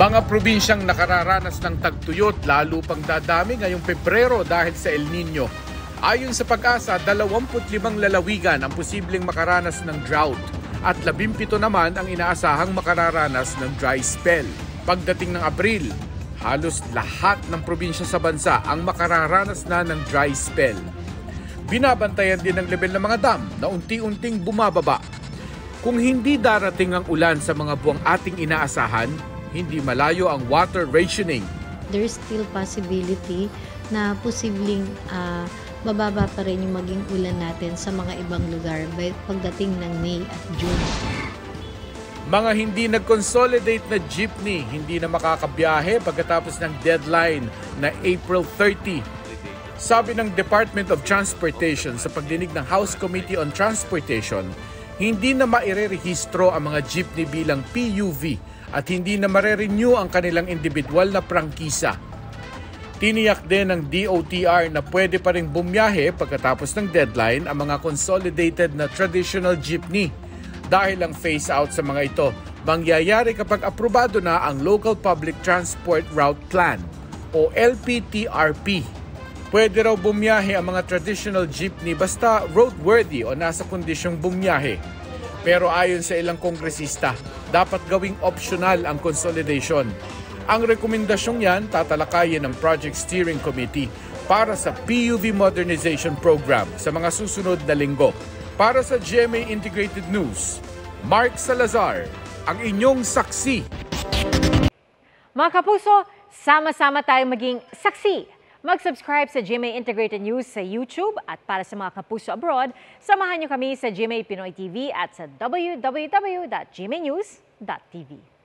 Mga probinsyang nakararanas ng tagtuyot lalo pang dadami ngayong Pebrero dahil sa El Nino. Ayon sa Pag-asa, 25 lalawigan ang posibleng makaranas ng drought at 17 naman ang inaasahang makararanas ng dry spell. Pagdating ng Abril, halos lahat ng probinsya sa bansa ang makararanas na ng dry spell. Binabantayan din ang level ng mga dam na unti-unting bumababa. Kung hindi darating ang ulan sa mga buwang ating inaasahan, hindi malayo ang water rationing. There is still possibility na posibleng mababa pa rin yung maging ulan natin sa mga ibang lugar pagdating ng May at June. Mga hindi nag-consolidate na jeepney hindi na makakabiyahe pagkatapos ng deadline na April 30. Sabi ng Department of Transportation sa pagdinig ng House Committee on Transportation, hindi na mairerehistro ang mga jeepney bilang PUV at hindi na mare-renew ang kanilang individual na prangkisa. Tiniyak din ng DOTR na pwede pa ring bumiyahe pagkatapos ng deadline ang mga consolidated na traditional jeepney. Dahil ang phase-out sa mga ito, mangyayari kapag aprobado na ang Local Public Transport Route Plan o LPTRP. Pwede raw bumiyahe ang mga traditional jeepney basta roadworthy o nasa kondisyong bumiyahe. Pero ayon sa ilang kongresista, dapat gawing optional ang consolidation. Ang rekomendasyong yan tatalakayin ng Project Steering Committee para sa PUV Modernization Program sa mga susunod na linggo. Para sa GMA Integrated News, Mark Salazar, ang inyong saksi. Mga kapuso, sama-sama tayong maging saksi. Mag-subscribe sa GMA Integrated News sa YouTube at para sa mga kapuso abroad, samahan niyo kami sa GMA Pinoy TV at sa www.gmanews.tv.